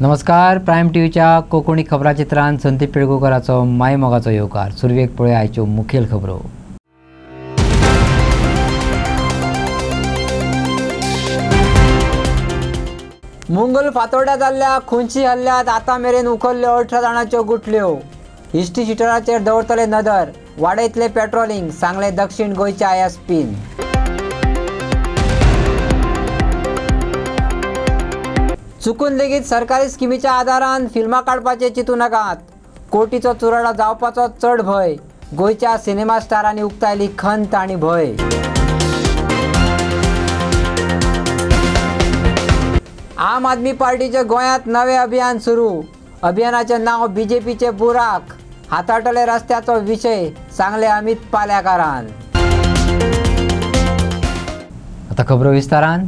नमस्कार. प्रायम टीव्हीच्या कोकणी खबराचित्रांत संदीप पिळगोकराचो माय मोगाचो येवकार. सुरवेक पळय आयच्यो मुखेल खबरो. मुंगल फातोड्या जाल्ल्या खुंची हल्ल्यांत आतां मेरेन उखल्ल्यो 18 जाणांच्यो गुठल्यो. हिस्ट्री शिटराचेर दवरतले नदर. वाडयतले पेट्रोलिंग, सांगले दक्षिण गोंयच्या ISPन. चुकून लेगीत सरकारी स्किमीच्या आदारान फिल्मां काडपाचे चिंतू नाकात. कोटीचो चुराडो जावपाचो चड भंय. गोंयच्या सिनेमा स्टारांनी उक्तायली खंत आनी भंय. आम आदमी पार्टीचे गोंयांत नवें अभियान सुरू. अभियानाचें नांव BJPचे बुराक. हाताळटले रस्त्याचो विशय, सांगले अमित पाल्याकारान. आतां खबरो विस्तारान.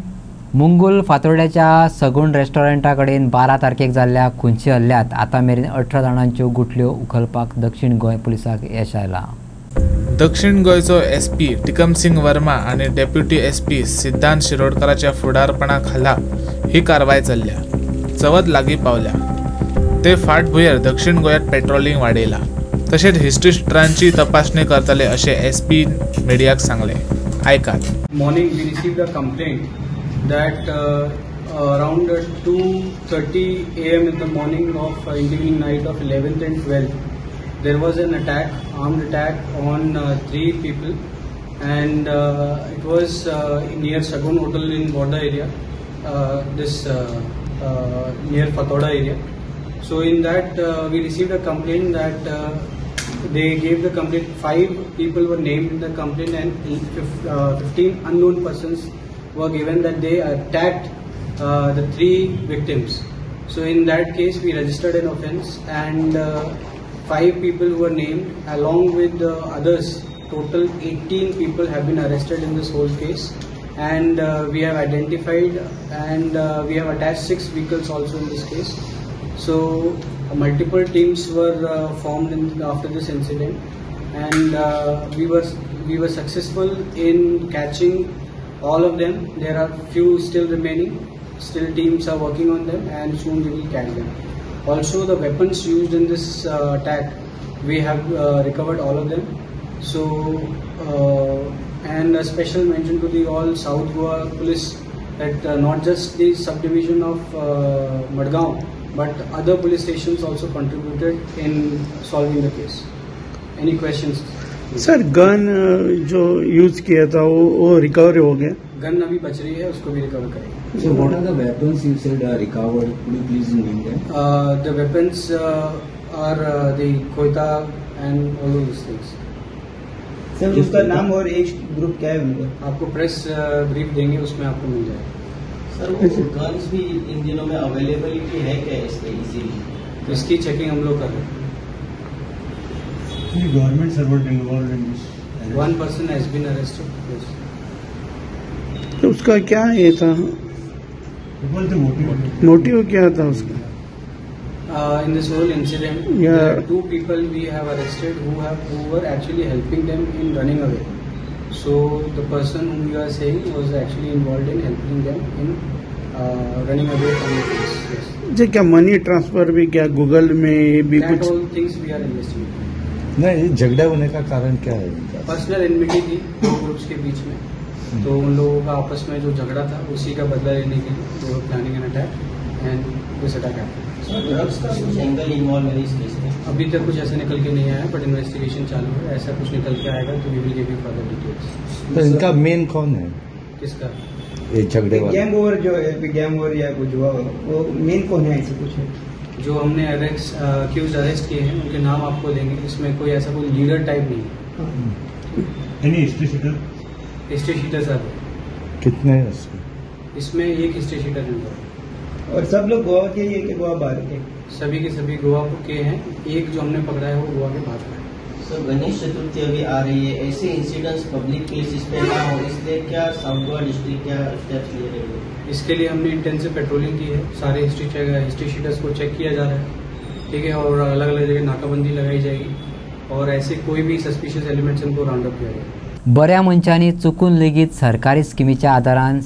मुंगुल फातोड्याच्या सगूण रेस्टॉरंटा कडेन 12 तारखेक जाल्ल्या खुंची हल्ल्यांत आतां मेरेन 18 जाणांच्यो गुठल्यो उखलपाक दक्षिण गोंय पुलिसाक येस आयलां. दक्षिण गोंयचो SP टिकम सिंग वर्मा आनी डेप्युटी SP सिद्धांत शिरोडकराच्या फुडारपणा खाला ही कारवाय चल्ल्या. चवथ लागीं पावल्या. ते फाटभुंयेर दक्षिण गोंयांत पेट्रोलिंग वाडयलां. तशेंच हिस्ट्री शिटरांची तपासणी करतले अशें SP मिडियाक सांगले. आयकात. Morning we received a complaint that around 2:30 AM in the morning of evening night of 11th and 12th there was an attack, armed attack on 3 people, and it was near Sagun Hotel in Borda area, near Fatoda area. So in that we received a complaint that they gave the complaint. 5 people were named in the complaint and 15 unknown persons were given that they attacked the 3 victims. So in that case we registered an offence, and 5 people were named along with others. Total 18 people have been arrested in this whole case, and we have identified and we have attached 6 vehicles also in this case. So multiple teams were formed after this incident, and we were successful in catching all of them. There are few still remaining. Still teams are working on them, and soon we will catch them. Also, the weapons used in this attack, we have recovered all of them. So, and a special mention to the all South Goa police that not just the subdivision of Madgaon, but other police stations also contributed in solving the case. Any questions? Sir, gun जो use KIA था वो recover हो गया? Gun अभी बच रही है, उसको भी रिकवर करेंगे. So what are the weapons you said are recovered? Could you please name them? The weapons are the Koita and all those things. Sir, उसका नाम और एज ग्रुप क्या है उनका? आपको प्रेस ब्रीफ देंगे, उसमें आपको मिल जाएगा. सर, वो गन्स भी इन दिनों में अवेलेबिलिटी है क्या इसके इजीली? इसकी चेकिंग हम लोग कर रहे हैं. Government servant involve in this? 1 person has been arrested. Yes. तो उसका क्या ये था? मोटिव क्या था उसका? In this whole incident, there are 2 people we have arrested who were actually helping them in running away. So the person whom you are saying was actually involved in helping them in running away from the police. Yes. जी, क्या मनी transfer भी क्या Google में भी That कुछ? all things we are investigating. नहीं, झगड़ा होने का कारण क्या है? पर्सनल एनमिटी थी 2 ग्रुप्स के बीच में. तो उन लोगों का आपस में जो झगड़ा था उसी का बदला लेने के लिए वो planning an attack end this attack happened. Drugs का कुछ एंगल इन्वॉल्व है इस केस में? अभी तक कुछ ऐसा निकल के नहीं आया, बट इन्वेस्टिगेशन चालू है. ऐसा कुछ निकल के आएगा तो we will give you further details. तो इनका मेन कौन है? किसका? ये झगड़े वाला गैंग ओवर जो है, गैंग ओवर या कुछ हुआ, वो मेन कौन है? ऐसे कुछ है जो हमने अरेस्ट किए हैं उनके नाम आपको देंगे. इसमें कोई ऐसा कोई लीडर टाइप नहीं है. History sheeter? History sheeter sir कितने हैं इसमें? इसमें एक हिस्ट्री शीटर है. और सब लोग गोवा के ही है कि गोवा बाहर के? सभी के सभी गोवा के हैं. एक जो हमने पकड़ा है वो गोवा के बाहर का है. सर, गणेश चतुर्थी अभी आ रही है. ऐसे इंसिडेंट्स पब्लिक प्लेसेस पे ना हो, इसलिए क्या साउथ गोवा डिस्ट्रिक्ट क्या स्टेप्स ले रही है? इसके लिए हमने इंटेंसिव पेट्रोलिंग की है. सारे हिस्ट्री शीटर्स को चेक किया जा रहा है. ठीक है, और अलग अलग जगह नाकाबंदी लगाई जाएगी, और ऐसे कोई भी सस्पिशियस एलिमेंट्स इनको राउंड अप किया जाएगा. बऱ्या मनशांनी चुकून लेगीत सरकारी स्किमीच्या आदारान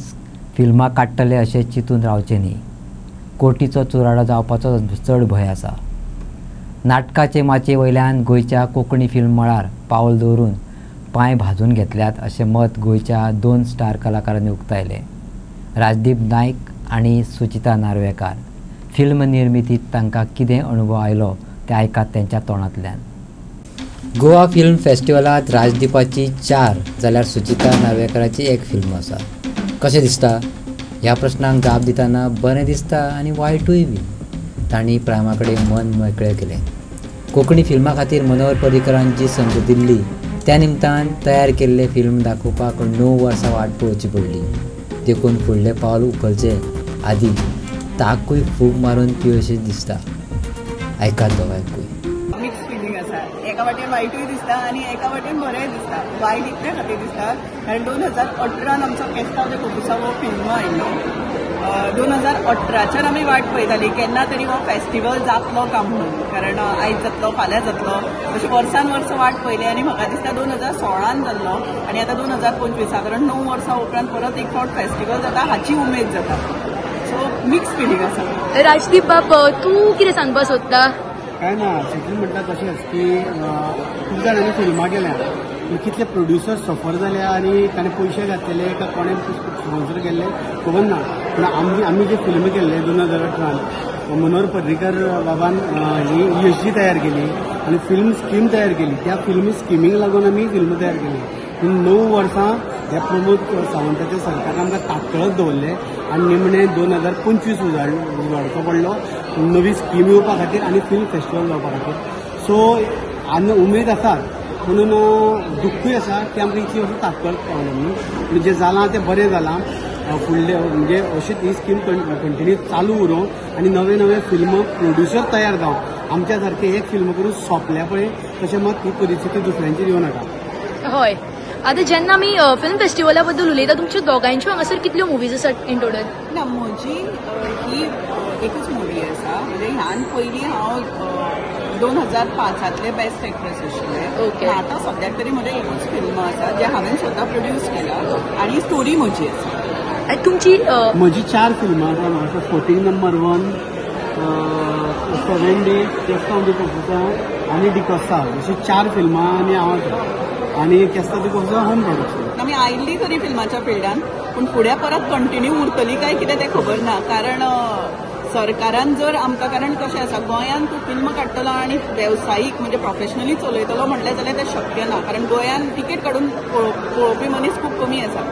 फिल्मां काडटले अशें चिंतून रावचें न्ही. कोर्टीचो चुराडो जावपाचो चड भंय आसा. नाटकाचे माचे वयल्यान गोंयच्या कोंकणी फिल्म मळार पावल दवरून पांय भाजून घेतल्यात अशें मत गोंयच्या 2 स्टार कलाकारांनी उक्तायलें. राजदीप नायक आनी सुचिता नार्वेकार. फिल्म निर्मितीत तांकां कितें अनुभव आयलो तें आयकात तेंच्या तोंडांतल्यान. गोवा फिल्म फेस्टिवलांत राजदीपाची 4 जाल्यार सुचिता नार्वेकाराची 1 फिल्म आसा. कशें दिसता? ह्या प्रस्नाक जाप दितना बरें दिसता आनी वायटूय बी. तांणी प्रायमा कडेन मन मेकळें केलें. कोंकणी फिल्मा खातीर मनोहर पर्रीकरान जी संद दिल्ली त्या निमतान तयार केल्ले फिल्म दाखोवपाक 9 वर्सां वाट पळोवची पडली. देखून फुडलें पावल उखलचे आदीं ताकूय फूग मारून ती अशें दिसता. आयकात दोगांयकूय. मिक्स फिलींग आसा. एका वाटेन वायटूय दिसता आनी एका वाटेन बरेंय दिसता. वायट इतल्या खातीर दिसता कारण 2018 आमचो केस्तांव ते कोकुसा हो फिल्म आयिल्लो. 2018 आमी वाट पळयताली केन्ना तरी हो फेस्टिवल जातलो काय म्हणून. कारण आयज जातलो फाल्यां जातलो अशें वर्सान वर्स वाट पयली आनी म्हाका दिसता 2016 जाल्लो आनी आतां 2025 कारण 9 वर्सां उपरांत परत एक फावट फेस्टिवल जाता हाची उमेद जाता. सो मिक्स फिलींग आसा. राजदीप बाब तूं कितें सांगपाक सोदता? काय ना शेतली म्हणटा तशेंच की खूब जाणांनी फिल्मां केल्या कितले प्रोड्युसर सफर जाले आनी ताणें पयशे घातलेले काय कोणें स्पॉन्सर केल्ले खबर ना. पूण आमी जे फिल्म केल्ले 2018 मनोहर पर्रीकर बाबान ही यशी तयार केली आनी फिल्म स्कीम तयार केली. त्या फिल्म स्किमीक लागून आमी फिल्म तयार केली. पूण 9 वर्सां ह्या प्रमोद सावंताच्या सरकारान आमकां ताकळत दवरले आनी निमणे 2025 उजवाडचो पडलो नवी स्कीम येवपा खातीर आनी फिल्म फेस्टिवल जावपा खातीर. सो आनी उमेद आसा म्हणून दुख्खूय आसा की आमकां इतली अशी ताकद पावली न्ही. पूण जें जालां तें बरें जालां. फुडले म्हणजे अशीच ही स्कीम कंटिन्यू चालू उरूं आनी नवे नवे फिल्म प्रोड्युसर तयार जावं. आमच्या सारके एक फिल्म करून सोंपल्या पळय तशें मात ही परिस्थिती दुसऱ्यांचेर येवं नाका. हय. आतां जेन्ना आमी फिल्म फेस्टिवला बद्दल उलयता तुमच्या दोगांयच्यो हांगासर कितल्यो मुवीज आसात इन टोटल? ना म्हजी ही एकूच मुवी आसा. म्हणजे ह्यान पयलीं हांव 2005 बेस्ट एक्ट्रेस आशिल्लें. ओके. आतां सद्याक तरी म्हजें एकूच फिल्म आसा जें हांवें स्वता प्रोड्यूस केला आनी स्टोरी म्हजी आसा. तुमची म्हजी 4 फिल्मां आसा. 14 नंबर 1, 7 डेज, केस्तांव दी कोकुसा आनी डिकोस्ता अशी 4 फिल्मां आनी हांव आनी केस्तांव दी कोकुसा होम प्रोडक्शन. आमी आयिल्ली खरी फिल्माच्या फिल्डान पूण फुडें परत कंटिन्यू उरतली काय कितें तें खबर ना. कारण सरकारान जर आमकां कारण कशें आसा गोंयान तूं फिल्म काडटलो आनी वेवसायीक म्हणजे प्रोफेशनली चलयतलो म्हटलें जाल्यार तें शक्य ना. कारण गोंयान तिकेट काडून पळोवपी मनीस खूब कमी आसा.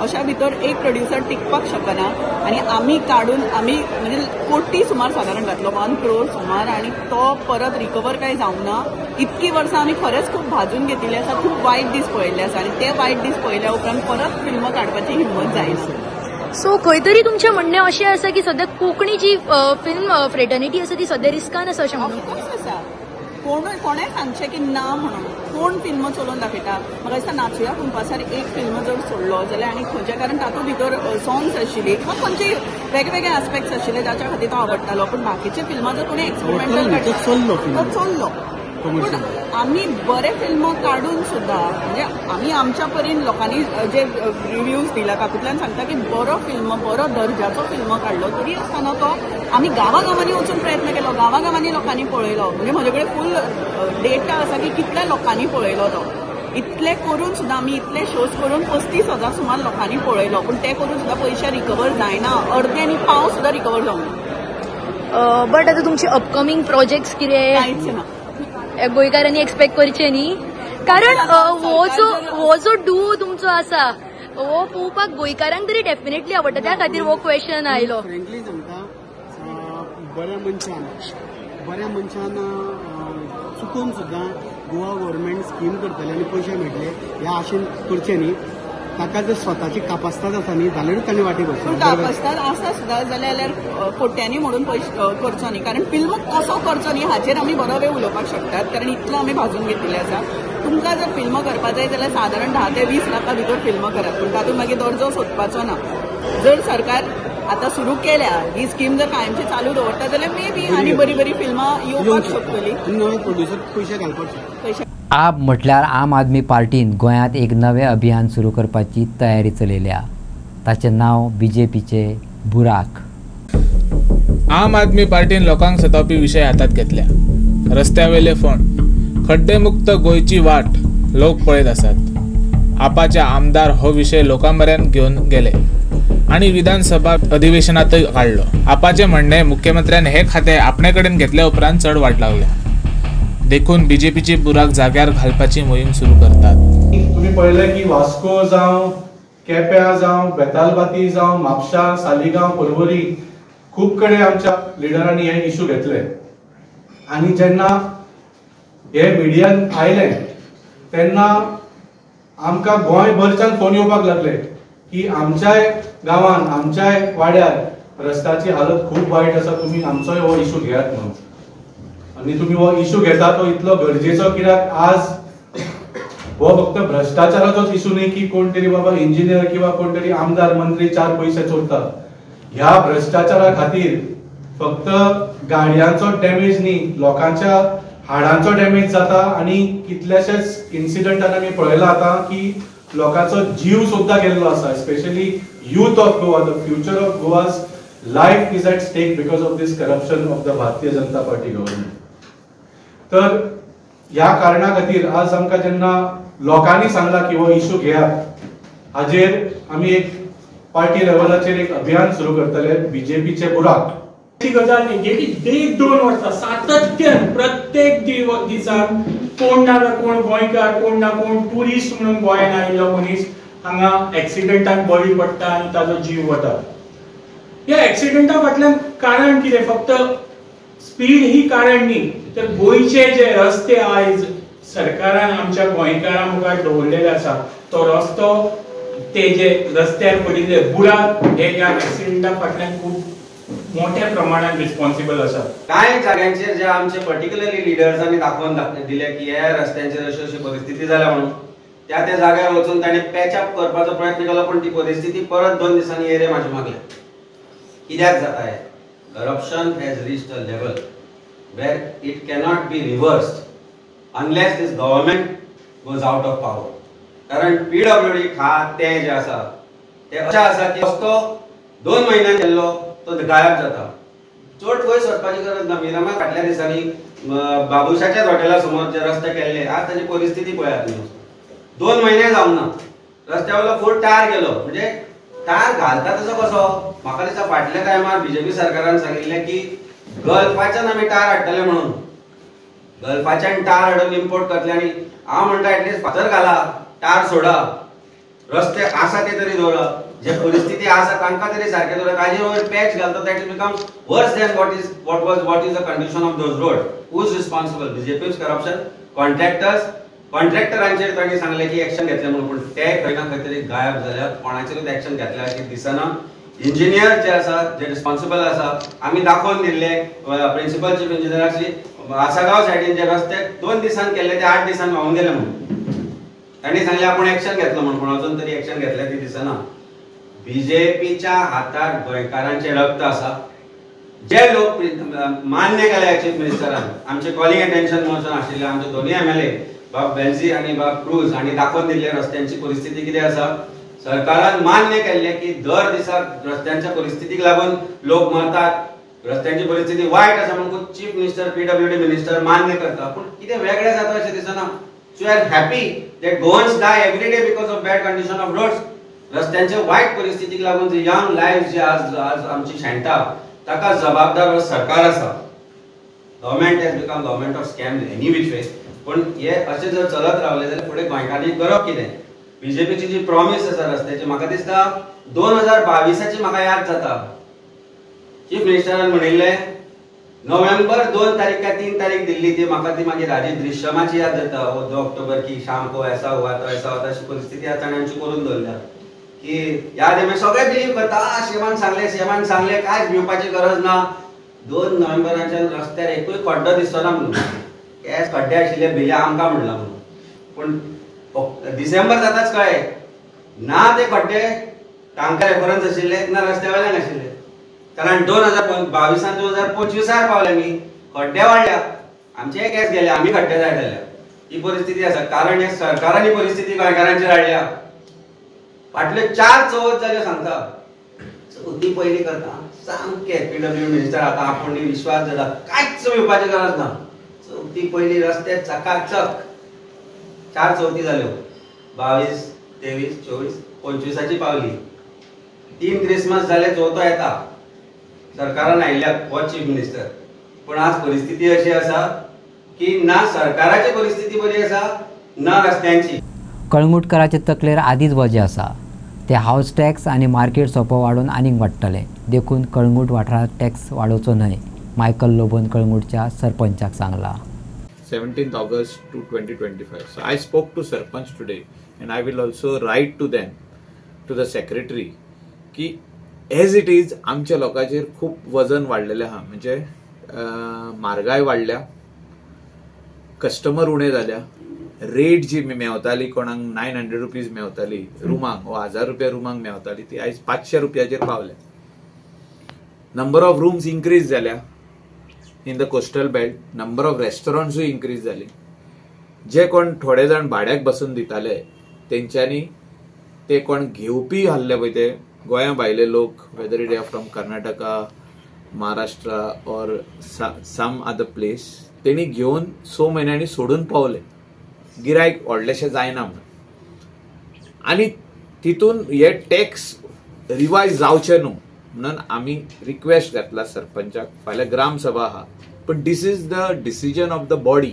अशा भितर एक प्रोड्युसर टिकपाक शकना आनी आमी काडून आमी म्हणजे कोटी सुमार सादारण घातलो 1 crore सुमार आनी तो परत रिकवर काय जावंक ना. इतकी वर्सां आमी खरेंच खूब भाजून घेतिल्ली आसा. खूब वायट दीस पळयल्ले आसा आनी ते वायट दीस पळयल्या उपरांत परत फिल्म काडपाची हिम्मत जाय. सो खंय तरी तुमचें म्हणणें अशें आसा की सद्या कोंकणी जी फिल्म फ्रेटर्निटी आसा ती सद्या रिस्कान आसा अशें म्हणून? आसा. कोणें सांगचें की ना म्हणून. कोण फिल्म चलोवन दाखयता? म्हाका दिसता नाचुया कुंपासार एक फिल्म जर सोडलो जाल्यार आनी खंयच्या कारण तातूंत भितर सॉंग्स आशिल्ली किंवा खंयचे वेगवेगळे आस्पेक्ट्स आशिल्ले जाच्या खातीर तो आवडटालो. पूण बाकीचे फिल्मां जर कोणें एक्सपेरिमेंटल चल्लो. पूण आमी बरे फिल्म काडून सुद्दां म्हणजे आमी आमच्या परीन लोकांनी जे रिव्यूज दिला तातूंतल्यान सांगता की बरो फिल्म बरो दर्जाचो फिल्म काडलो तरी आसतना तो आमी गांवागांवांनी वचून प्रयत्न केलो. गांवागांवांनी लोकांनी पळयलो. म्हणजे म्हजे कडेन फूल डेटा आसा की कितल्या लोकांनी पळयलो तो. इतले करून सुद्दां आमी इतले शोज करून 35,000 सुमार लोकांनी पळयलो. पूण ते करून सुद्दां पयशे रिकवर जायना. अर्दे आनी पाव सुद्दां रिकवर जावंक ना. बट आतां तुमचे अपकमिंग प्रोजेक्ट्स कितें कांयच ना. गोंयकारांनी एक्सपेक्ट करचे न्ही. कारण हो जो डू तुमचो आसा हो पळोवपाक गोंयकारांक तरी डेफिनेटली आवडटा. त्या खातीर हो क्वेश्चन आयलो. फ्रँकली सांगता बऱ्या मनशान चुकून सुद्दां गोवा गव्हर्मेंट स्कीम करतले आनी पयशे मेळटले ह्या आशेन करचे न्ही. ताका जर स्वताची कापास्ताद आसा न्ही जाल्यारूच ताणें वाटेक वचूं. कापास्ताद आसा सुद्दां जाल्यार कोट्यांनी म्हणून पयशे करचो न्ही. कारण फिल्म कसो करचो न्ही हाचेर आमी बरो वेळ उलोवपाक शकतात. कारण इतलो आमी भाजून घेतिल्ले आसा. तुमकां जर फिल्म करपाक जाय जाल्यार सादारण 10 ते 20 लाखा भितर फिल्म करात. पूण तातूंत मागीर दर्जो सोदपाचो ना. जर सरकार आतां सुरू केल्या ही स्कीम जर कायमची चालू दवरता जाल्यार मे बी आनी बरी बरी फिल्मां येवपाक शकतली. नवे प्रोड्युसर पयशे घालपाक शकता. आप म्हटल्यार आम आदमी पार्टीन गोंयांत एक नवें अभियान सुरू करपाची तयारी चलयल्या. ताचें नांव BJPचे बुराक. आम आदमी पार्टीन लोकांक सतावपी विषय हातात घेतल्या. रस्त्यावेले फोंड, खड्डेमुक्त गोंयची वाट लोक पळयत आसात. आपाचे आमदार हो विषय लोकांपर्यंत घेऊन गेले आणि विधानसभा अधिवेशनातय काढलो. आपाचे म्हणणे मुख्यमंत्र्यान हे खाते आपणे कडेन घेतल्या उपरांत चढ वाट लावल्या. देखून बीजेपीची बुराक जाग्यार घालपाची मोहीम सुरू करतात. तुम्ही पळयलें की वास्को जावं, केप्यां जावं, बेतालबाती जावं, म्हापशां, सालिगांव, पर्वरी खूब कडेन आमच्या लिडरांनी हे इश्यू घेतले. आणि जेन्ना हे मिडियान आयले तेन्ना आमकां गोंयभरच्यान फोन येवपाक लागले की आमच्याय गांवांत, आमच्याय वाड्यार रस्त्याची हालत खूब वायट आसा, तुमी आमचोय हो इश्यू घेयात म्हणून. आणि तुम्ही हो इश्यू घेता तो इतलो गरजेचो कित्याक आज हो फक्त भ्रष्टाचाराचोच इश्यू न्ही की कोण तरी बाबा इंजिनियर किंवा कोण तरी आमदार मंत्री 4 पयशे चोरता. ह्या भ्रष्टाचारा खातीर फक्त गाडयांचो डॅमेज न्ही, लोकांच्या हाडांचो डॅमेज जाता. आणि कितलेशेच इन्सिडंटान आमी पळयला आता की लोकांचो जीव सुद्धा गेल्लो आसा. Specially youth of Goa, the future of Goa's life is at stake because of this corruption of the Bharatiya Janata party government. तर ह्या कारणा खातीर आज आमकां जेन्ना लोकांनी सांगला की हो इश्यू घेयात, हाजेर आमी एक पार्टी लेवलाचेर एक अभियान सुरू करतले, बीजेपीचे बुराक. ती गजाल न्ही, गेली 1-2 वर्सां सातत्यान प्रत्येक दिसाक कोण ना कोण गोंयकार, कोण ना कोण टुरिस्ट म्हणून गोंयांत आयिल्लो मनीस हांगा एक्सिडेंटान बळी पडटा आनी ताजो जीव वता. ह्या एक्सिडेंटा फाटल्यान कारण कितें? फक्त स्पीड ही कारण न्ही, तर गोंयचे जे रस्ते आयज सरकारान आमच्या गोंयकारां मुखार दवरलेले आसा, तो रस्तो ते जे रस्त्यार पडिल्ले बुराक हे ह्या एक्सिडेंटा फाटल्यान खूब मोठ्या प्रमाणात रिस्पॉन्सिबल आसा. कांय जाग्यांचेर जे आमचे पर्टिक्युलरली लिडर्सांनी दाखोवन दिले की ह्या रस्त्यांचेर अशी अशी परिस्थिती जाल्या म्हणून त्या जाग्यार वचून ताणें पॅचअप करपाचो प्रयत्न केलो, पण ती परिस्थिती परत 2 दिसांनी एरे म्हाजे मागल्या. कित्याक जाता हें? Corruption has reached a level where it cannot be reversed unless this government goes out of power. कारण PWD खात तें जे आसा तें अशें आसा की रस्तो 2 म्हयन्यान गेल्लो तो गायब जाता. चड वयर सरपाची गरज ना. मिरामार फाटल्या दिसांनी बाबुशाच्या हॉटेला समोर जे रस्ते केल्ले, आज ताची परिस्थिती पळयात न्ही. 2 म्हयने जावंक ना, रस्त्यावयलो फूल टायर गेलो. म्हणजे टायर घालता तसो कसो? म्हाका दिसता फाटल्या टायमार बीजेपी सरकारान सांगिल्लें की गल्फाच्यान आमी टायर हाडटले म्हणून. गल्फाच्यान टायर हाडून इम्पोर्ट करतले. आनी हांव म्हणटा एटलीस्ट फातर घाला, टायर सोडा, रस्ते आसा ते तरी दवरा, जे परिस्थिती आसा तांकां तरी सारके दवरा. ताजे वयर पॅच घालता that is become worse than what is the condition of those road. Who is responsible? BJP's corruption. कॉन्ट्रॅक्टरांचेर तांणी सांगलें की एक्शन घेतलें म्हणून, पूण ते खंय ना खंय तरी गायब जाल्यात. कोणाचेरूच एक्शन घेतल्या अशें दिसना. इंजिनियर जे आसा, जे रिस्पॉन्सिबल आसा, आमी दाखोवन दिल्ले प्रिन्सिपल चीफ इंजिनियराची आसागांव सायडीन जे रस्ते 2 दिसान केल्ले ते 8 दिसान व्हांवून गेले म्हणून तांणी सांगलें आपूण एक्शन घेतलो म्हणून, पूण अजून तरी एक्शन घेतलें ती दिसना. बीजेपीच्या हातांत गोंयकारांचें रक्त आसा. जे लोक मान्य केले चीफ मिनिस्टरान, आमचे कॉलिंग अटेन्शन मोशन आशिल्ले आमचे दोन्ही MLA बाब बेल्झी आणि बाब क्रूज हांणी दाखोवन दिल्ले रस्त्यांची परिस्थिती कितें आसा. सरकारान मान्य केल्लें की दर दिसाक रस्त्यांच्या परिस्थितीक लागून लोक मरतात, रस्त्यांची परिस्थिती वायट आसा म्हणून चीफ मिनिस्टर PWD मिनिस्टर मान्य करता. पूण कितें वेगळें जाता अशें दिसना. So are happy that Goans die every day because of bad condition of roads. रस्त्यांच्या वायट परिस्थितीक लागून जे यंग लायफ जे आज आमची शेणटा ताका जबाबदार सरकार आसा. Government has become government of scam any which way. पण हे अशें जर चलत रावले जाल्यार फुडें गोंयकारांनी करप कितें? बीजेपीची जी प्रॉमिस आसा रस्त्याची, म्हाका दिसता 2022ची म्हाका याद जाता. चीफ मिनिस्टरान म्हणिल्लें नोव्हेंबर 2 तारीख काय 3 तारीख दिल्ली ती म्हाका ती मागीर राजी दृश्यमाची याद जाता. 2 ऑक्टोबर की शाम को ऐसा हुआ तो ऐसा होता अशी परिस्थिती आता तांच्यांची करून दवरल्या की याद आहे. सगळे बिलीव करता शेमान सांगले काय भिवपाची गरज ना. 2 नोव्हेंबराच्या रस्त्यार एकूय खड्डो दिसना म्हणून, केस खड्डे आशिल्ले बिल्या आमकां म्हणला म्हणून. पूण डिसेंबर जाताच कळ्ळें ना ते खड्डे तांकां रेफरन्स आशिल्ले ना रस्त्या वयल्यान आशिल्ले. कारण 2022 2025 पावले आमी, खड्डे वाडल्या, आमचे केस गेले, आमी खड्डे जाय जाल्या. ही परिस्थिती आसा. कारण हे सरकारांनी परिस्थिती गोंयकारांचेर हाडल्या. फाटले 4 चवथ जाल्यो सांगता. चवथी पयली करता सामके PW मिनिस्टर आता आपण विश्वास जाता कांयच येवपाची गरज ना. चवथी पयली रस्ते चकाचक 4 चवथी जाल्यो 22, 23, 24, 25ची पावली. 3 क्रिसमस जाले चवथो येता सरकारान आयिल्ल्या हो चीफ मिनिस्टर. पण आज परिस्थिती अशी आसा की ना सरकाराची परिस्थिती बरी आसा ना रस्त्यांची. कळंगूटकाराचे तकलेर आदीच वजें आसा ते हावस टॅक्स आनी मार्केट सोपो वाडून आनीक वाडटले. देखून कळंगूट वाठारात टॅक्स वाडोवचो न्हय मायकल लोबोन कळंगूटच्या सरपंचाक सांगला. 17th August 2025. So I spoke to Sarpanch today and I will also write to them, to the secretary, की as it is आमच्या लोकांचेर खूप वजन वाडलेलें आहा. म्हणजे म्हारगाय वाडल्या, कस्टमर उणे जाल्या, रेट जी मेवताली कोणाक 900 रुपीज मेवताली रुमांक वा 1000 रुपया रुमांक मेवताली ती आयज 500 रुपयाचेर पावल्या. नंबर ऑफ रूम्स इन्क्रीज जाल्या in the coastal belt. Number of रेस्टॉरंट्सूय इन्क्रीज जाली. जे कोण थोडे जाण भाड्याक बसून दिताले तेंच्यांनी ते कोण घेवपी आहले पळय ते गोंया भायले लोक, whether it are from Karnataka, Maharashtra और सम अदर प्लेस, तेणी घेवन 6 म्हयन्यांनी सोडून पावले. गिरायक व्हडलेशें जायना म्हणून. आनी तितून हे टॅक्स रिवायज जावचे न्हू म्हणून आमी रिक्वेस्ट घातला सरपंचाक. फाल्यां ग्राम सभा आहा पण this is the decision of the body.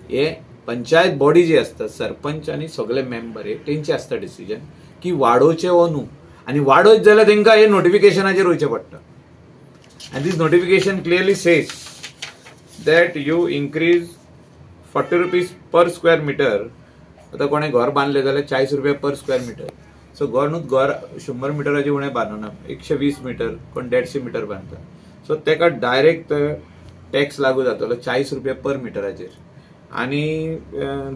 हे पंचायत बॉडी जी आसता सरपंच आनी सगळे मेंबर हे तेंचे आसता डिसिजन की वाडोवचे वो न्हू. आनी वाडोयत जाल्यार तेंकां हे नोटिफिकेशनाचेर वयचें पडटा. आनी this notification clearly says that you increase 40 rupees per square metre. आता कोणें घर बांदलें जाल्यार 40 रुपया पर स्क्वेअर मिटर. सो घर 100 मिटराचे उणें बांदना, 120 मिटर कोण 150 मिटर बांदता. सो तेका डायरेक्ट टॅक्स लागू जातलो 40 रुपया पर मिटराचेर. आनी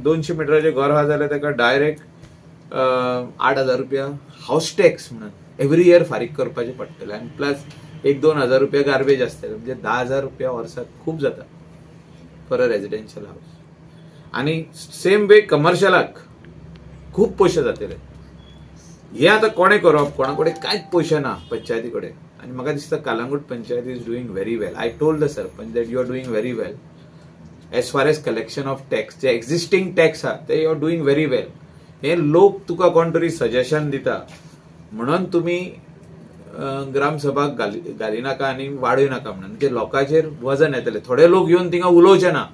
200 मिटराचें घर आहा जाल्यार तेका डायरेक्ट 8,000 रुपया हाऊस टॅक्स म्हणून एवरी इयर फारीक करपाचें पडटलें. आनी प्लस 1-2 हजार रुपया गार्बेज आसतले. म्हणजे 10,000 रुपया वर्साक खूब जाता फॉर अ रेजिडेन्शियल हाऊस. आनी सेम वे कमर्शियलाक खूब पयशे जातले. हे आता कोणे करप, कोणा कडेन कांयच पयशे ना पंचायती कडेन. आनी म्हाका दिसता Calangute panchayat is doing very well. I told the sarpanch that you are doing very well as far as collection of tax. जे एक्झिस्टिंग टॅक्स आहा ते you are doing very well. हे लोक तुका कोण तरी सजेशन दिता म्हणून तुमी ग्रामसभाक घालिनाका आनी वाडय नाका म्हणून. म्हणजे लोकांचेर वजन येतले. थोडे लोक येवन थिंगा उलोवचे ना.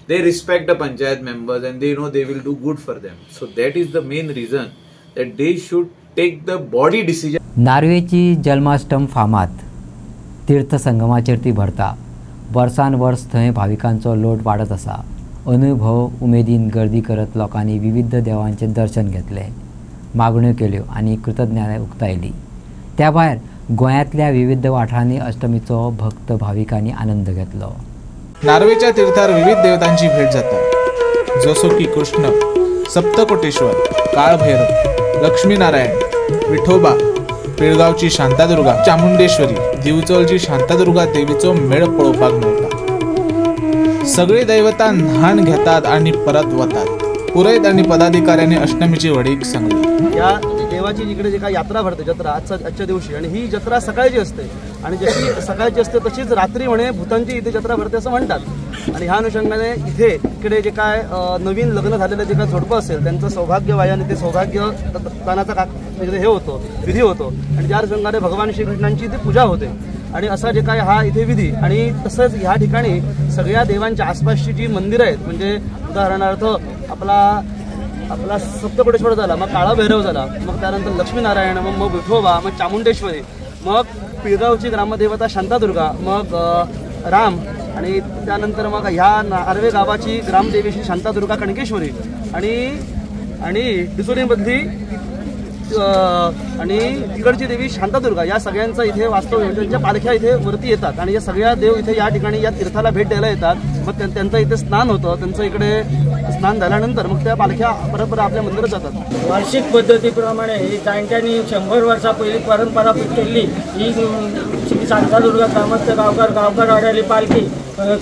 They respect the panchayat members and they know they will do good for them. So that is the main reason that they should take the body decision. नार्वेची जन्माष्टम फामाद तीर्थ संगमाचेर ती भरता. वर्सान वर्स थंय भाविकांचो लोट वाडत आसा. अनुभव उमेदीन गर्दी करत लोकांनी विविध देवांचे दर्शन घेतले, मागण्यो केल्यो आनी कृतज्ञताय उक्तायली. त्या भायर गोंयांतल्या विविध वाठारांनी अष्टमीचो भक्त भाविकांनी आनंद घेतलो. नार्वेच्या तीर्थार विविध देवतांची भेट जाता जसो की कृष्ण, सप्तकोटेश्वर, काळभैरव, लक्ष्मीनारायण, विठोबा, पिळगावची शांतादुर्गा, चामुंडेश्वरी, दिवचलची शांतादुर्गा देवीचो मेळ पळोवपाक मेळटा. सगळी दैवतां न्हाण घेतात आणि परत वतात. पुरोहित आणि पदाधिकाऱ्यांनी अष्टमीची वडीक सांगली. या देवाची जिकडे जे काही यात्रा भरते जत्रा आजच्या दिवशी, आणि ही जत्रा सकाळची असते आणि जशी सकाळची असते तशीच रात्री म्हणे भूतांची इथे जत्रा भरते असं म्हणतात. आणि ह्या अनुषंगाने इकडे जे काय नवीन लग्न झालेलं जे काय जोडपं असेल त्यांचं सौभाग्य वाया आणि ते सौभाग्य दानाचा म्हणजे हे होतो, विधी होतो. आणि त्या अनुषंगाने भगवान श्रीकृष्णांची इथे पूजा होते. आणि असा जे काय हा इथे विधी. आणि तसंच ह्या ठिकाणी सगळ्या देवांच्या आसपासची जी मंदिरं आहेत, म्हणजे उदाहरणार्थ आपला सप्तकोटेश्वर झाला, मग काळभैरव झाला, मग त्यानंतर लक्ष्मीनारायण, मग विठोबा, मग चामुंडेश्वरी, मग पिळगावची ग्रामदेवता शांतादुर्गा, मग राम, आणि त्यानंतर मग ह्या नार्वे गावाची ग्रामदेवीची शांतादुर्गा कणकेश्वरी, आणि डिसोलीमधली आणि तिकडची देवी शांतादुर्गा, या सगळ्यांचा इथे वास्तव त्यांच्या पालख्या इथे वरती येतात. आणि या सगळ्या देव इथे या ठिकाणी या तीर्थाला भेट द्यायला येतात. मग त्यांचं इथे स्नान होतं. त्यांचं इकडे स्नान झाल्यानंतर मग त्या पालख्या परत आपल्या मंदिरात जातात. वार्षिक पद्धतीप्रमाणे ही जाणट्यांनी 100 वर्सां पयलीं परंपरा केल्ली ही श्री शांतादुर्गा ग्रामस्थ गांवकार वाड्याली पालखी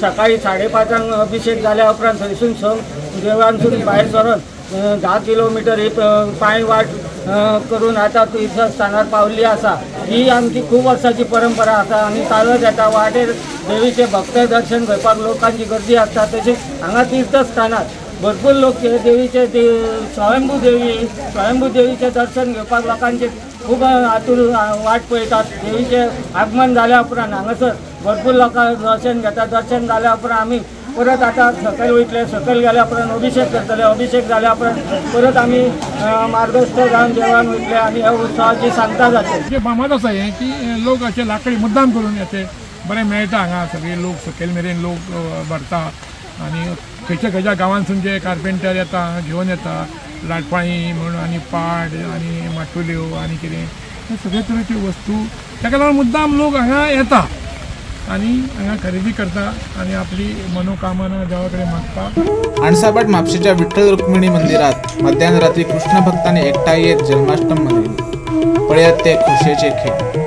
सकाळी 5:30 अभिषेक जाल्या उपरांत थंयसून देवळांसून भायर सरून 10 किलोमीटर ही पांय वाट करून आता तीर्थस्थानार पावल्ली आसा. ही आमची खूप वर्षाची परंपरा आसा आनी चालत येता. वाटेर देवीचे भक्त दर्शन घेवपाक लोकांची गर्दी आसता. तशेंच हांगा तीर्थस्थानात भरपूर लोक देवीचे स्वयंभू देवीचे दर्शन घेवपाक लोकांचे खूब हातून वाट पळयतात. देवीचे आगमन जाल्या उपरांत हांगासर भरपूर लोकां दर्शन घेतात. दर्शन जाल्या उपरांत आमी परत आता सकयल वयतले. सकयल गेल्या उपरांत अभिषेक करतले. अभिषेक जाल्या उपरांत परत आमी मार्गस्थ जावन देवळान वयतले आनी ह्या उत्सवाची सांगता जातली. फामाद आसा हें की लोक अशे लाकडी मुद्दाम करून येते बरें मेळटा. हांगा सगळे लोक सकयल मेरेन लोक भरता आनी खंयच्या गांवांसून जे कार्पेंटर येता घेवन येता लाटपाळी म्हणून आनी पाड आनी माटुल्यो आनी कितें हे सगळे तरेच्यो वस्तू ताका लागून मुद्दाम लोक हांगा येता आनी हांगा खरेदी करता आनी आपली मनोकामना देवा कडेन मागता. अणसाबाट म्हापशेच्या विठ्ठल रुक्मिणी मंदिरात मध्यान रात्री कृष्ण भक्तांनी एकठांय येत जन्माष्टमी मनयली. पळयात ते खोशयेचे खेळ.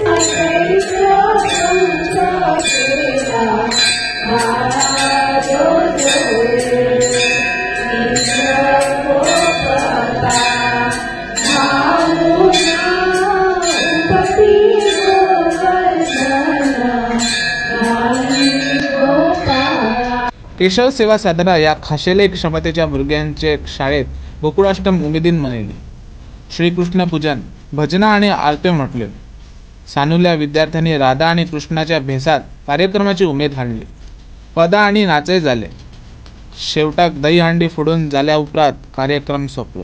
केशव सेवा साधना या खाशेले क्षमतेच्या भुरग्यांचे शाळेत गोकुळाष्टम उमेदीन मनयली. श्रीकृष्ण पूजन, भजना आणि आरत्यो म्हटल्यो. सानुल्या विद्यार्थ्यांनी राधा आणि कृष्णाच्या भेसात कार्यक्रमाची उमेद हाडली. पदां आणि नाचय जाले. शेवटाक दही हांडी फोडून जाल्या उपरांत कार्यक्रम सोंपलो.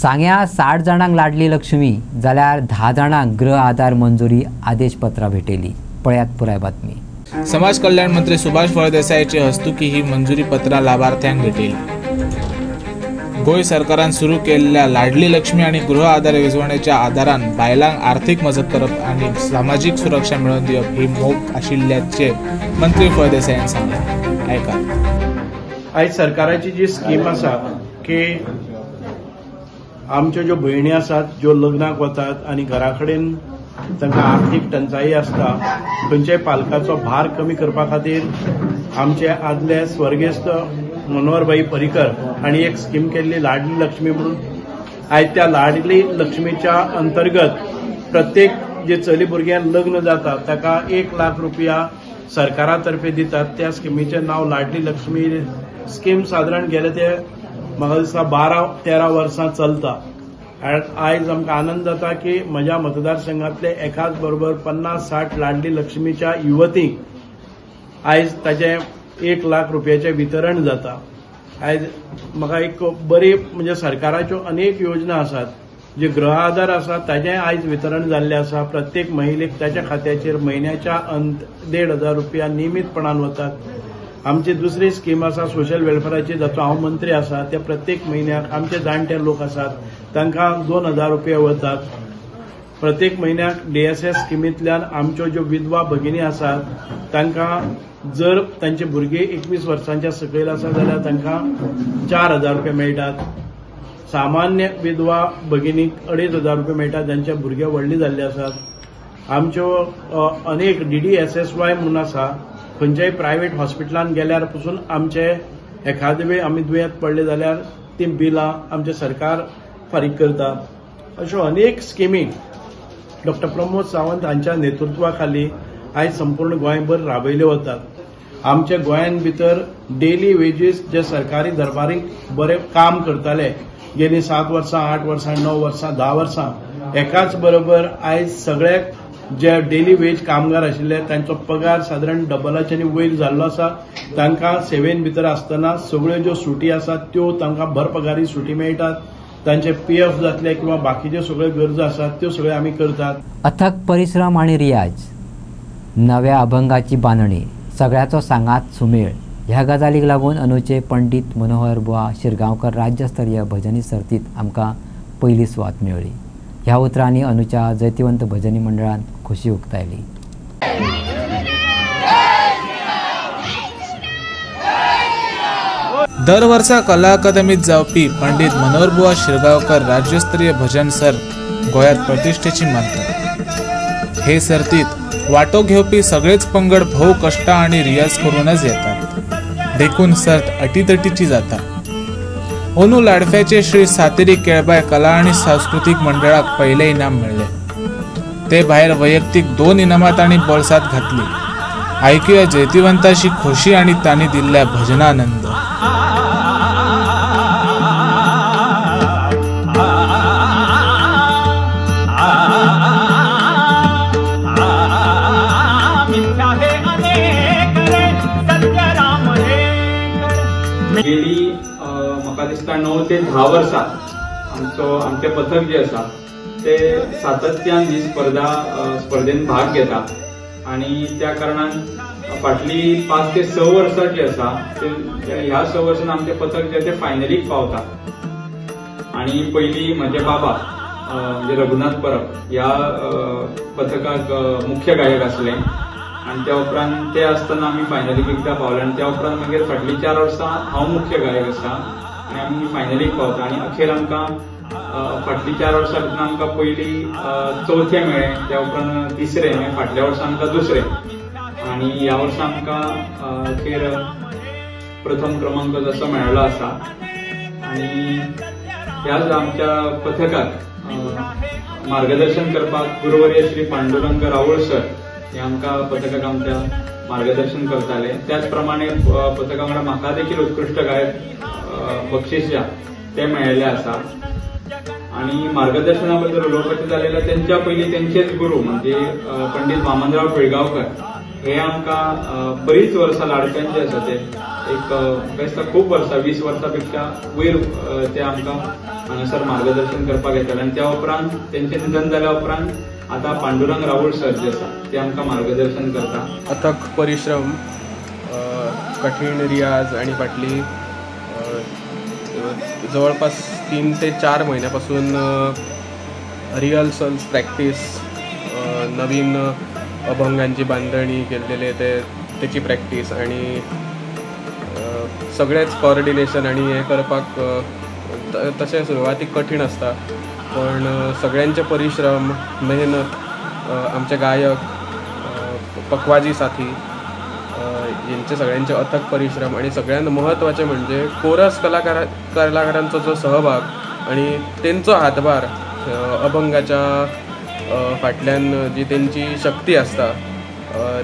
सांग्या 60 जाणांक लाडली लक्ष्मी जाल्यार 10 जाणांक गृह आधार मंजुरी आदेशपत्रां भेटयली. पळयात पुराय बातमी. समाज कल्याण मंत्री सुभाष फळदेसाईचे हस्तुकी ही मंजुरी पत्रां लाभार्थ्यांक भेटयली. गोंय सरकारान सुरू केलेल्या लाडली लक्ष्मी आणि गृह आधार येवजणेच्या आधारान बायलांक आर्थीक मजत करप आणि सामाजिक सुरक्षा मेळोवन दिवप ही मोख आशिल्ल्याचे मंत्री फळदेसाईन सांगले. ऐका. आयज सरकाराची जी स्कीम आसा की आमच्यो ज्यो भयणी आसात ज्यो लग्नाक वतात आनी घरा कडेन तांकां आर्थीक टंचाई आसता खंयच्याय पालकाचो भार कमी करपा खातीर आमचे आदले स्वर्गेस्त मनोहरभाई पर्रीकर हांणी एक स्कीम केल्ली लाडली लक्ष्मी म्हणून. आयज त्या लाडली लक्ष्मीच्या अंतर्गत प्रत्येक जे चली भुरग्यान लग्न जाता ताका 1 लाख रुपया सरकारा तर्फे दितात. त्या स्किमीचें नांव लाडली लक्ष्मी स्कीम सादारण गेले ते म्हाका दिसता 12-13 वर्सां चलता. आयज आमकां आनंद जाता की म्हज्या मतदारसंघातले एकाच बरोबर 50-60 लाडली लक्ष्मीच्या युवतींक आयज ताचे 1 लाख रुपयाचें वितरण जाता. आयज म्हाका एक बरी म्हणजे सरकाराच्यो अनेक योजना आसात जे गृह आधार आसा ताचें आयज वितरण जाल्लें आसा. प्रत्येक महिलेक ताच्या खात्याचेर म्हयन्याच्या 1,500 रुपया नियमीतपणान वतात. आमची दुसरी स्कीम आसा सोशल वेलफेअराची जाचो हांव मंत्री आसा. त्या प्रत्येक म्हयन्याक आमचे जाणटे लोक आसात तांकां 2,000 रुपया वतात. प्रत्येक म्हयन्याक DSS स्किमींतल्यान आमच्यो ज्यो विधवा भगिनी आसात तांकां जर तांचे भुरगे 21 वर्सांच्या सकयल आसा जाल्यार तांकां 4,000 रुपया मेळटात. सामान्य विधवा भगिनीक 2,500 रुपया मेळटात जांचे भुरगे व्हडले जाल्ले आसात. आमच्यो अनेक DDSSY म्हणून आसा. खंयच्याय प्रायव्हेट हॉस्पिटलान गेल्यार पसून आमचे एखादे वेळ आमी दुयेंत पडले जाल्यार ती बिलां आमचे सरकार फारीक करता. अश्यो अनेक स्किमी डॉक्टर प्रमोद सावंत हांच्या नेतृत्वा खाली आयज संपूर्ण गोंयभर राबयल्यो वतात. आमच्या गोंयान भितर डेली वेजीस जे सरकारी दरबारीक बरें काम करताले गेली 7 वर्सां 8 वर्सां 9 वर्सां 10 वर्सां एकाच बरोबर आयज सगळ्याक जे डेली वेज कामगार आशिल्ले तांचो पगार सादारण डबलाच्यानी वयर जाल्लो आसा. तांकां सेवेन भितर आसतना सगळ्यो ज्यो सुटी आसात त्यो तांकां भर पगारी सुटी मेळटात. तांचे PF जातले किंवा बाकीच्यो सगळ्यो गरजो आसात त्यो सगळ्यो आमी करतात. अथक परिश्रम आणि रियाज, नव्या अभंगाची बांदणी, सगळ्याचो सांगात सुमेळ ह्या गजालीक लागून अंदूचे पंडित मनोहर बुआ शिरगांवकर राज्यस्तरीय भजनी सर्तीत आमकां पयली सुवात मेळ्ळी. ह्या उतरांनी अंदूच्या जैतिवंत भजनी मंडळान खोशी उक्तायली. दर वर्सा कला अकादमीत जावपी पंडित मनोहर बुआ शिरगांवकर राज्यस्तरीय भजन सर्त गोंयांत प्रतिश्ठेची मानतात. हे सर्तीत वाटो घेवपी सगळेच पंगड भोव कष्ट आणि रियाज करूनच येतात. देखून सर्त अटीतटीची जाता. अंदू लाडफ्याचे श्री सातेरी केळबाय कला आणि सांस्कृतिक मंडळाक पहिले इनाम मेळ्ळे. ते भायर वैयक्तीक 2 इनामां तांणी बोळसांत घातली. आयकुया जैतिवंताची खोशी आणि तांणी दिल्ल्या भजनानंद. गेली म्हाका दिसता 9 ते 10 वर्सां आमचे पथक जे आसा ते सातत्यान ही स्पर्धेन भाग घेता आणि त्या कारणान फाटली 5 ते 6 वर्सां जी आसा ह्या 6 वर्सान आमचे पथक जे ते फायनलीक पावता. आणि पयली म्हजे बाबा म्हणजे रघुनाथ परब ह्या पथकाक मुख्य गायक आसले आणि त्या उपरांत ते आसतना आमी फायनलीक एकदां पावले आणि त्या उपरांत मागीर फाटली 4 वर्सां हांव मुख्य गायक आसा आणि आमी फायनलीक पावता. आणि अखेर आमकां फाटली 4 वर्सां भितर आमकां पयली 4थे मेळ्ळें, त्या उपरांत 3रे आनी फाटल्या वर्सा आमकां 2रे आणि ह्या वर्सा आमकां अखेर प्रथम क्रमांक जसो मेळ्ळो आसा. आणि ह्याच आमच्या पथकाक मार्गदर्शन करपाक गुरुवर्य श्री पांडुरंग रावळ सर हे आमकां पथकाक आमच्या मार्गदर्शन करताले. त्याच प्रमाणे पथका वांगडा म्हाका देखील उत्कृष्ट गायक बक्षीस ते मेळिल्ले आसा. आणि मार्गदर्शना बद्दल उलोवपाचें जाल्यार त्यांच्या पयलीं तेंचेच गुरू म्हणजे पंडित वामनराव पिळगांवकर हे आमकां बरीच वर्सां लाडक्यान जे आसा ते एक खूब वर्सां 20 वर्सां पेक्षा वयर ते आमकां हांगासर मार्गदर्शन करपाक येताले. आणि त्या उपरांत तेंचें निधन जाल्या उपरांत आता पांडुरंग रावळ सर जे आसा ते आमकां मार्गदर्शन करता. अथक परिश्रम, कठीण रियाज आणि फाटली जवळपास 3 ते 4 महिन्यापासून रिहर्सल्स, प्रॅक्टिस, नवीन अभंगांची बांधणी केलेले त्याची प्रॅक्टिस आणि सगळेच कोऑर्डिनेशन आणि हे करपाक तशें सुरवातीक कठीण आसता. पण सगळ्यांचे परिश्रम, मेहनत, आमचे गायक, पकवाजी साथी यांचे सगळ्यांचे अथक परिश्रम आणि सगळ्यांत महत्त्वाचे म्हणजे कोरस कलाकारांचो जो सहभाग आणि त्यांचो हातभार अभंगाच्या फाटल्यान जी त्यांची शक्ती असता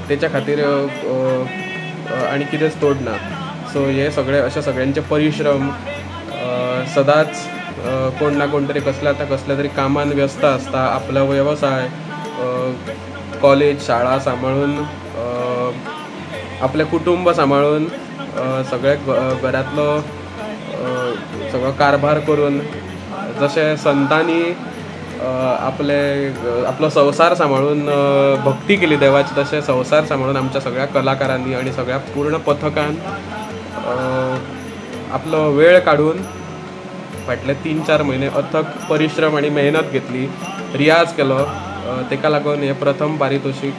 त्याच्या खातीर आणि कितेंच तोड ना. सो हे सगळे अशे सगळ्यांचे परिश्रम सदांच कोण ना कोण तरी कसल्या तरी कामान व्यस्त आसता. आपलो व्यवसाय, कॉलेज, शाळा सांबाळून, आपलें कुटुंब सांबाळून, सगळे घरांतलो सगळो कारभार करून जशे संतांनी आपलो संवसार सांबाळून भक्ती केली देवाची तशें संवसार सांबाळून आमच्या सगळ्या कलाकारांनी आणि सगळ्या पूर्ण पथकान आपलो वेळ काढून फाटले 3-4 महिने अथक परिश्रम आणि मेहनत घेतली, रियाज केलो. तेका लागून हे प्रथम पारितोषीक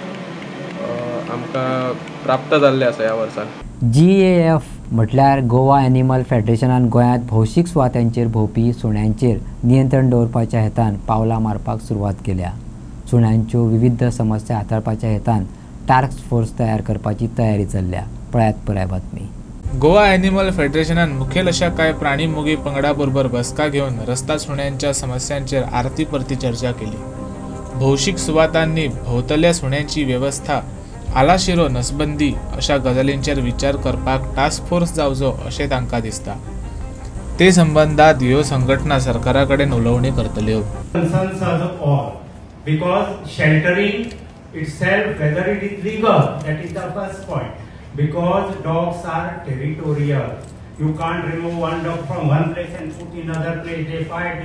आमकां प्राप्त जाल्लें आसा ह्या वर्सान. GAF म्हटल्यार गोवा एनिमल फेडरेशनान गोंयांत भौशीक सुवात्यांचेर भोंवपी सुण्यांचेर नियंत्रण दवरपाच्या हेतान पावलां मारपाक सुरवात केल्या. सुण्यांच्यो विविध समस्या हाताळपाच्या हेतान टास्क फोर्स तयार करपाची तयारी चल्ल्या. पळयात पुराय बातमी. गोवा एनिमल फेडरेशनान मुखेल अशा कांय प्राणी मोगी पंगडा बरोबर बसका घेवन रस्ता सुण्यांच्या समस्यांचेर आरती परती चर्चा केली. भौशीक सुवातांनी भोंवतल्या सुण्यांची वेवस्था, आलाशिरो, नसबंदी अशा गजालींचेर विचार करपाक टास्क फोर्स जावचो अशें तांकां दिसता. ते संबंधात ह्यो संघटना सरकाराकडेन उलोवणी करतल्यो. Concerns us all because sheltering itself, whether it is legal, that is the first point. Because dogs are territorial. You can't remove one dog from one place and put in another place. They fight.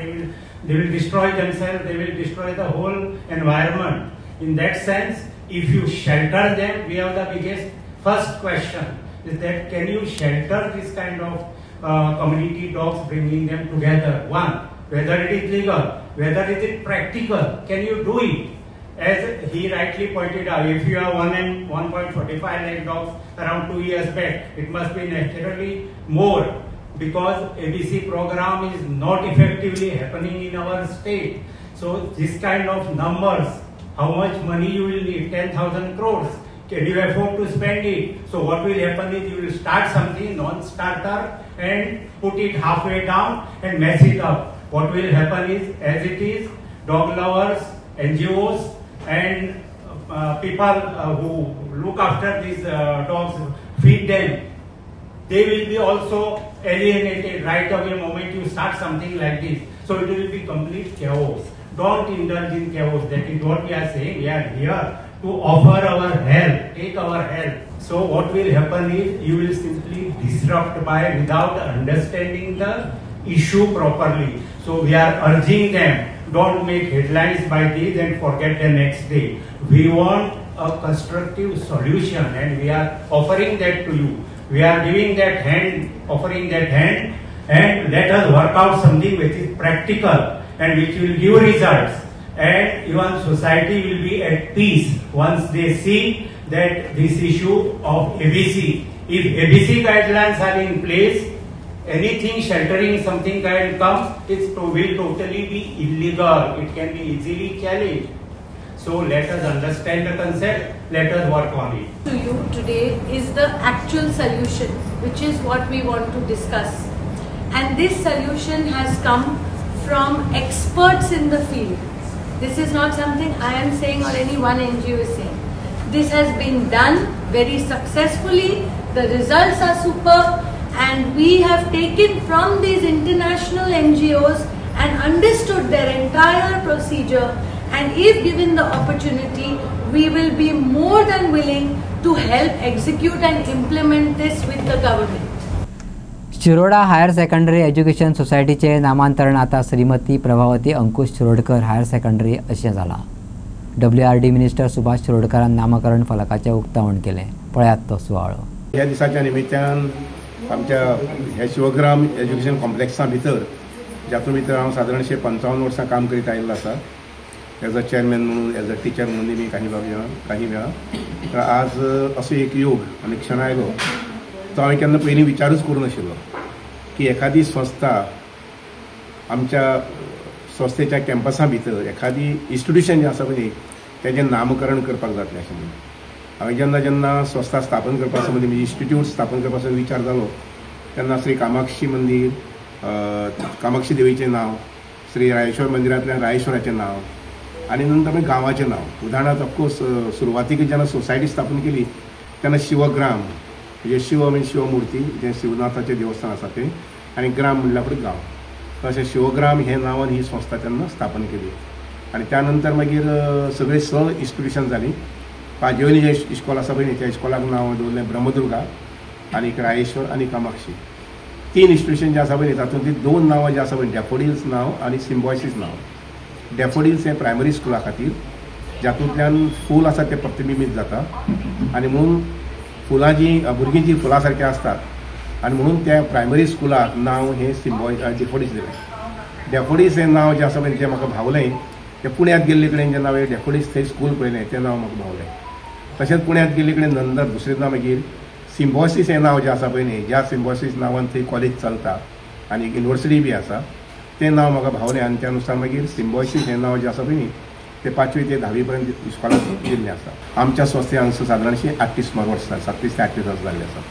They will destroy themselves. They will destroy the whole environment. In that sense, if you shelter them, we have the biggest first question is that can you shelter this kind of community dogs, bringing them together? One, whether it is legal, whether it is practical, can you do it? As he rightly pointed out, if you have 1 and 1.45 lakh dogs around 2 years back, it must be naturally more because ABC program is not effectively happening in our state. So this kind of numbers, how much money you will need? 10,000 crores. Can you afford to spend it? So what will happen is you will start something non-starter and put it halfway down and mess it up. What will happen is, as it is, dog lovers, NGOs, and people who look after these dogs, feed them, they will be also alienated right away the moment you start something like this. So it will be complete chaos. Don't indulge in chaos. That is what we are saying. We are here to offer our help, take our help. So what will happen is you will simply disrupt by without understanding the issue properly. So we are urging them, don't make headlines by this and forget the next day. We want a constructive solution and we are offering that to you. We are giving that hand, offering that hand, and let us work out something which is practical and which will give results. And even society will be at peace once they see that this issue of ABC, if ABC guidelines are in place, anything sheltering something kind comes, it will totally be illegal. It can be easily challenged. So let us understand the concept, let us work on it. To you today is the actual solution, which is what we want to discuss. And this solution has come from experts in the field. This is not something I am saying or any one NGO is saying. This has been done very successfully. The results are superb, and we have taken from these international NGOs and understood their entire procedure, and if given the opportunity, we will be more than willing to help execute and implement this with the government. Shiroda higher secondary education सोसायटीचे नामांतरण आता Shrimati Prabhavati Ankush Shirodkar higher secondary अशें जाला. WRD minister Subhash शिरोडकरान नामकरण फलकाचे उक्तावण केले. पळयात तो सुवाळो. ह्या दिसाच्या निमित्तान आमच्या ह्या शिवग्राम एज्युकेशन कॉम्प्लेक्सा भितर जातून भितर हांव सादारणशे 55 वर्सां काम करीत आयिल्लो आसा. एज अ चेअरमॅन म्हणून, एज अ टिचर म्हणून मी काही वेळा तर आज असो एक योग आनी क्षण आयलो तो हांवें केन्ना पयलीं विचारूच करूं नाशिल्लो की एखादी संस्था आमच्या संस्थेच्या कॅम्पसा भितर एखादी इन्स्टिट्यूशन जें आसा पळय तेजें नामकरण करपाक जातलें अशें म्हणून हांवें जेन्ना संस्था स्थापन करपा संबंदी म्हणजे इन्स्टिट्यूट स्थापन करपा संबंदी विचार जालो तेन्ना श्री कामाक्षी मंदिर, कामाक्षी देवीचें नांव, श्री रायेश्वर मंदिरांतल्यान रायेश्वराचें नांव आनी नंतर मागीर गांवाचें नांव. उदाहरणार्थ ऑफकोर्स सुरवातीक जेन्ना सोसायटी स्थापन केली तेन्ना शिवग्राम म्हणजे शिव म्हणजे शिवमुर्ती जे शिवनाथाचें देवस्थान आसा तें आनी ग्राम म्हणल्यार फुडें गांव अशें शिवग्राम हे नांवान ही संस्था तेन्ना स्थापन केली. आनी त्या नंतर मागीर सगळीं स इन्स्टिट्यूशन जालीं. पाजयोनी जे इस्कॉल आसा पळय त्या इस्कॉलाक नांव दवरलें ब्रह्मदुर्गा आनी रायेश्वर आनी कामाक्षी. 3 इन्स्टिट्यूशन जे आसा पळय तातूंतली 2 नांवां जी आसा पळय डॅफोडिल्स नांव आनी सिम्बॉयसीस नांव. डॅफोडिल्स हें प्रायमरी स्कुला खातीर जातूंतल्यान फूल आसा तें प्रतिबिंबीत जाता आनी म्हणून फुलां जी भुरगीं जी फुलां सारकीं आसतात आनी म्हणून त्या प्रायमरी स्कुलाक नांव हें डॅफोडिल्स दिलें. डॅफोडिल्स हें नांव जें आसा पळय तें म्हाका भावलें. तें पुण्यात गेल्ले कडेन जेन्ना हांवें डॅफोडिल्स थंय स्कूल पळयलें तें नांव म्हाका भावलें. तशेंच पुण्यात गेल्ले कडेन नंतर दुसरें मागीर सिम्बॉयसीस हें नांव जें आसा पळय न्ही ज्या सिम्बॉयसीस नांवान थंय कॉलेज चलता आनी युनिवर्सिटी बी आसा तें नांव म्हाका भावलें आनी त्या अनुसार मागीर सिम्बॉयसीस हें नांव जें आसा पळय न्ही ते 5वी ते 10वी पर्यंत इस्कॉलाक दिल्लें आसा. आमच्या संस्थेक हांगसर सादारणशी 38 वर्सां 37 ते 38 वर्सां जाल्लीं आसा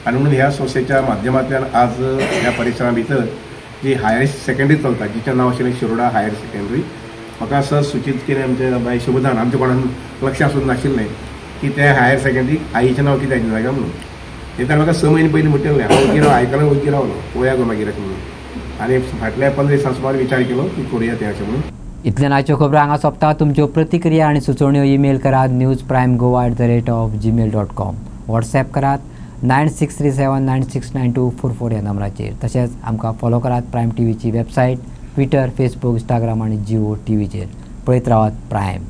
आनी म्हणून ह्या संस्थेच्या माध्यमांतल्यान आज ह्या परिसरा भितर जी हायर सेकंडरी चलता जिचें नांव आशिल्लें शिरोडा हायर सेकंडरी म्हाका सर सुचित केलें आमचे बाय शुभदान आमच्या कोणाक लक्षांत सुद्दां नाशिल्लें की तें हायर सेकंडरीक आईचें नांव कितें जालें म्हणून. तेन्ना म्हाका 6 म्हयने पयलीं म्हणटलें हांव वगीर आयकलां वगीर रावलो पळोवया गो मागीर अशें म्हणून आनी फाटल्या 15 दिसां सुमार विचार केलो की करूया ते अशें म्हणून. इतले नाच्यो खबरो हांगा सोंपता. तुमच्यो प्रतिक्रिया आनी सुचोवण्यो ईमेल करात newsprimegoa@gmail.com. व्हॉट्सॲप करात 9637969244 ह्या नंबराचेर. तशेंच आमकां फॉलो करात प्रायम टीव्हीची वेबसायट, ट्विटर, फेसबूक, इंस्टाग्राम आनी जिओ टीव्हीचेर. पळयत रावात प्रायम.